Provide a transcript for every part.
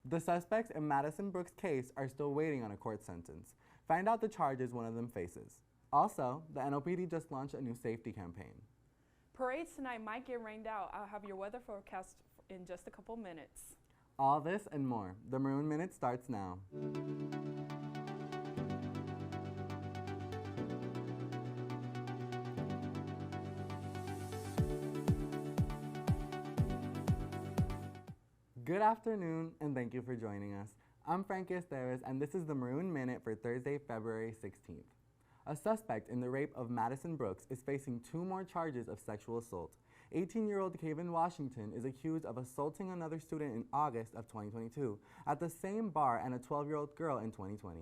The suspects in Madison Brooks' case are still waiting on a court sentence. Find out the charges one of them faces. Also, the NOPD just launched a new safety campaign. Parades tonight might get rained out. I'll have your weather forecast in just a couple minutes. All this and more. The Maroon Minute starts now. Good afternoon, and thank you for joining us. I'm Frankie Esteves, and this is the Maroon Minute for Thursday, February 16th. A suspect in the rape of Madison Brooks is facing 2 more charges of sexual assault. 18-year-old Kaven Washington is accused of assaulting another student in August of 2022 at the same bar and a 12-year-old girl in 2020.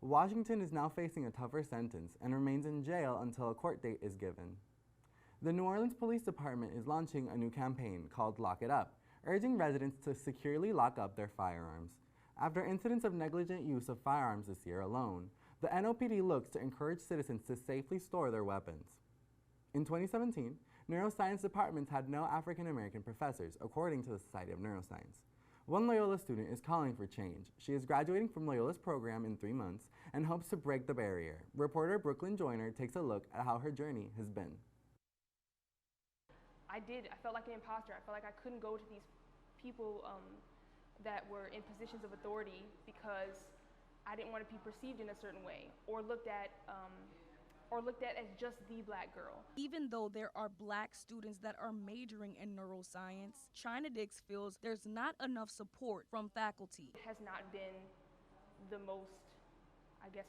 Washington is now facing a tougher sentence and remains in jail until a court date is given. The New Orleans Police Department is launching a new campaign called Lock It Up, urging residents to securely lock up their firearms. After incidents of negligent use of firearms this year alone, the NOPD looks to encourage citizens to safely store their weapons. In 2017, neuroscience departments had no African American professors, according to the Society of Neuroscience. One Loyola student is calling for change. She is graduating from Loyola's program in 3 months and hopes to break the barrier. Reporter Brooklyn Joyner takes a look at how her journey has been. I felt like an imposter. I felt like I couldn't go to these people that were in positions of authority because I didn't want to be perceived in a certain way or looked at as just the black girl. Even though there are black students that are majoring in neuroscience, China Dix feels there's not enough support from faculty. It has not been the most,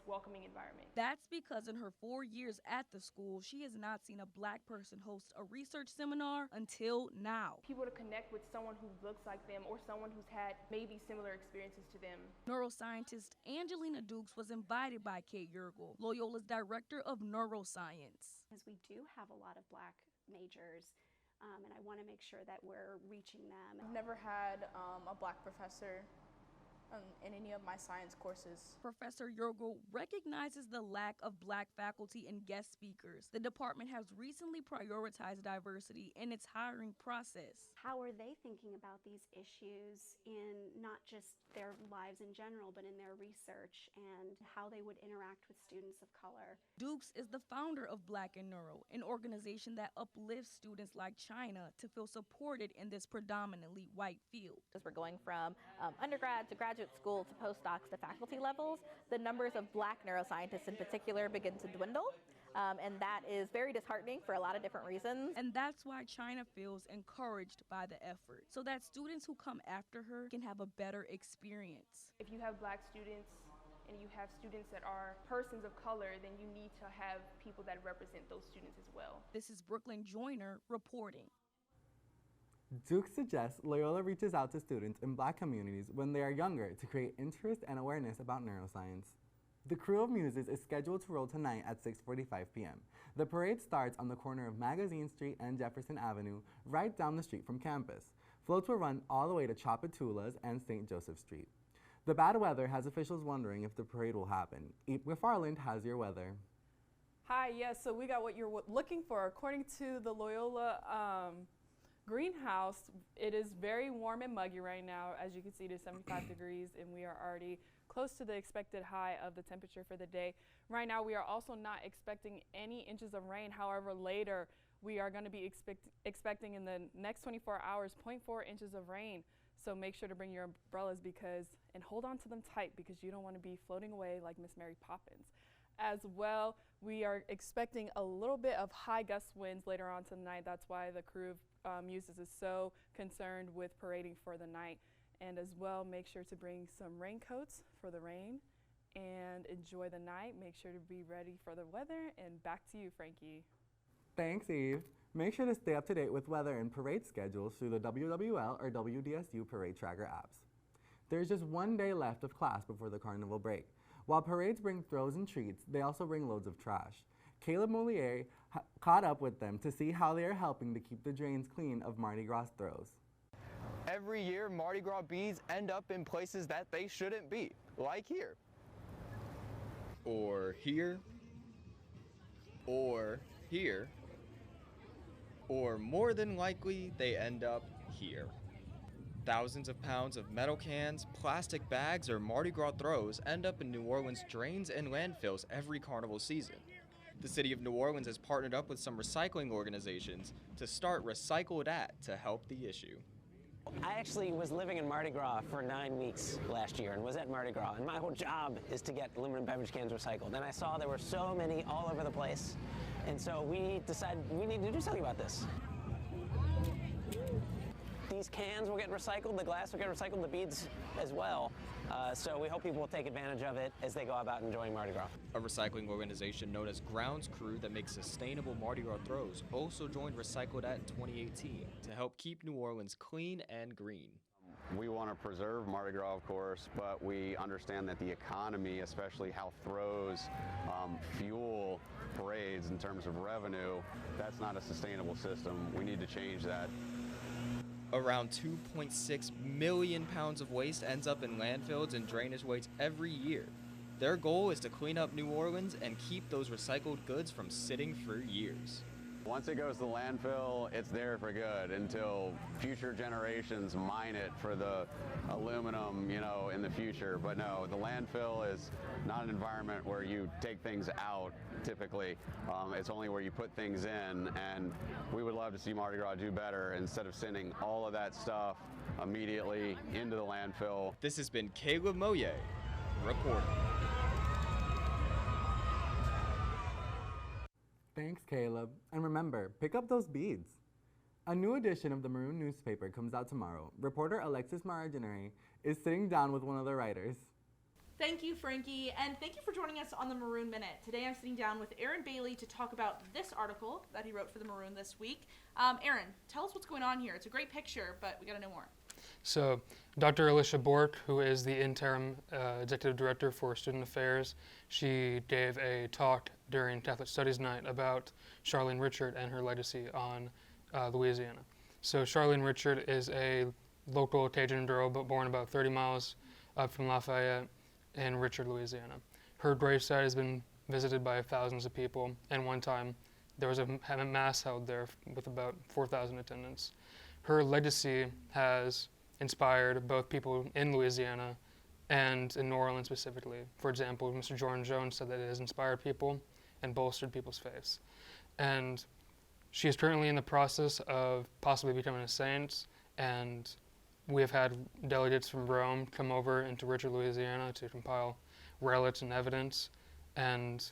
welcoming environment. That's because in her 4 years at the school, she has not seen a black person host a research seminar until now. People to connect with someone who looks like them or someone who's had maybe similar experiences to them. Neuroscientist Angelina Dukes was invited by Kate Yergel, Loyola's director of neuroscience. Because we do have a lot of black majors, and I want to make sure that we're reaching them. I've never had a black professor in any of my science courses. Professor Yergel recognizes the lack of black faculty and guest speakers. The department has recently prioritized diversity in its hiring process. How are they thinking about these issues in not just their lives in general, but in their research and how they would interact with students of color? Dukes is the founder of Black in Neuro, an organization that uplifts students like China to feel supported in this predominantly white field. As we're going from undergrad to graduate school to postdocs to faculty levels, the numbers of black neuroscientists in particular begin to dwindle. And that is very disheartening for a lot of different reasons. And that's why China feels encouraged by the effort, so that students who come after her can have a better experience. If you have black students and you have students that are persons of color, then you need to have people that represent those students as well. This is Brooklyn Joyner reporting. Duke suggests Loyola reaches out to students in black communities when they are younger to create interest and awareness about neuroscience. The crew of Muses is scheduled to roll tonight at 6:45 p.m. The parade starts on the corner of Magazine Street and Jefferson Avenue, right down the street from campus. Floats will run all the way to Chapatulas and St. Joseph Street. The bad weather has officials wondering if the parade will happen. Eve McFarland has your weather. Hi, yes, so we got what you're looking for. According to the Loyola greenhouse, it is very warm and muggy right now. As you can see, it is 75 degrees, and we are already close to the expected high of the temperature for the day. Right now, we are also not expecting any inches of rain. However, later, we are going to be expecting in the next 24 hours 0.4 inches of rain. So make sure to bring your umbrellas and hold on to them tight, because you don't want to be floating away like Miss Mary Poppins. As well, we are expecting a little bit of high gust winds later on tonight. That's why the crew of Muses is so concerned with parading for the night. And as well, make sure to bring some raincoats for the rain and enjoy the night. Make sure to be ready for the weather. And back to you, Frankie. Thanks, Eve. Make sure to stay up to date with weather and parade schedules through the WWL or WDSU Parade Tracker apps. There's just 1 day left of class before the carnival break. While parades bring throws and treats, they also bring loads of trash. Caleb Moliere caught up with them to see how they are helping to keep the drains clean of Mardi Gras throws. Every year, Mardi Gras bees end up in places that they shouldn't be, like here. Or here. Or here. Or more than likely, they end up here. Thousands of pounds of metal cans, plastic bags, or Mardi Gras throws end up in New Orleans drains and landfills every carnival season. The city of New Orleans has partnered up with some recycling organizations to start Recycle That to help the issue. I actually was living in Mardi Gras for 9 weeks last year and was at Mardi Gras, and my whole job is to get aluminum beverage cans recycled. And I saw there were so many all over the place, and so we decided we need to do something about this. These cans will get recycled, the glass will get recycled, the beads as well. So we hope people will take advantage of it as they go about enjoying Mardi Gras. A recycling organization known as Grounds Crew that makes sustainable Mardi Gras throws also joined Recycle That in 2018 to help keep New Orleans clean and green. We want to preserve Mardi Gras, of course, but we understand that the economy, especially how throws fuel parades in terms of revenue, that's not a sustainable system. We need to change that. Around 2.6 million pounds of waste ends up in landfills and drainage waste every year. Their goal is to clean up New Orleans and keep those recycled goods from sitting for years. Once it goes to landfill, it's there for good until future generations mine it for the aluminum, in the future. But no, the landfill is not an environment where you take things out, typically. It's only where you put things in, and we would love to see Mardi Gras do better instead of sending all of that stuff immediately into the landfill. This has been Caleb Moye reporting. Thanks, Caleb. And remember, pick up those beads. A new edition of the Maroon newspaper comes out tomorrow. Reporter Alexis Marginary is sitting down with one of the writers. Thank you, Frankie, and thank you for joining us on the Maroon Minute. Today I'm sitting down with Aaron Bailey to talk about this article that he wrote for the Maroon this week. Aaron, tell us what's going on here. It's a great picture, but we gotta know more. So, Dr. Alicia Bork, who is the interim executive director for student affairs, she gave a talk during Catholic Studies Night about Charlene Richard and her legacy on Louisiana. So Charlene Richard is a local Cajun girl, but born about 30 miles up from Lafayette in Richard, Louisiana. Her gravesite has been visited by thousands of people, and one time there was a mass held there with about 4,000 attendants. Her legacy has inspired both people in Louisiana and in New Orleans specifically. For example, Mr. Jordan Jones said that it has inspired people and bolstered people's faiths. And she is currently in the process of possibly becoming a saint, and we have had delegates from Rome come over into Richard, Louisiana to compile relics and evidence, and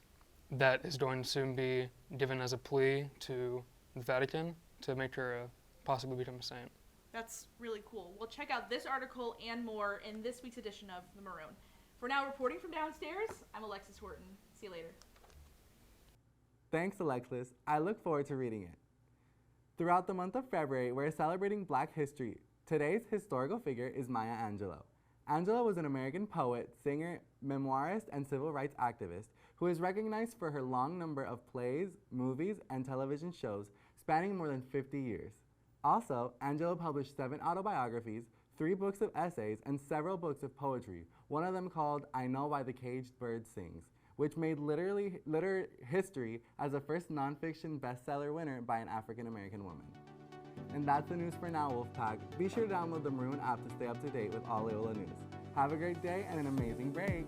that is going to soon be given as a plea to the Vatican to make her possibly become a saint. That's really cool. We'll check out this article and more in this week's edition of The Maroon. For now, reporting from downstairs, I'm Alexis Horton. See you later. Thanks, Alexis. I look forward to reading it. Throughout the month of February, we're celebrating Black history. Today's historical figure is Maya Angelou. Angelou was an American poet, singer, memoirist, and civil rights activist who is recognized for her long number of plays, movies, and television shows spanning more than 50 years. Also, Angelou published 7 autobiographies, 3 books of essays, and several books of poetry, one of them called I Know Why the Caged Bird Sings, which made literary history as the first nonfiction bestseller winner by an African-American woman. And that's the news for now, Wolfpack. Be sure to download the Maroon app to stay up to date with all Loyola news. Have a great day and an amazing break!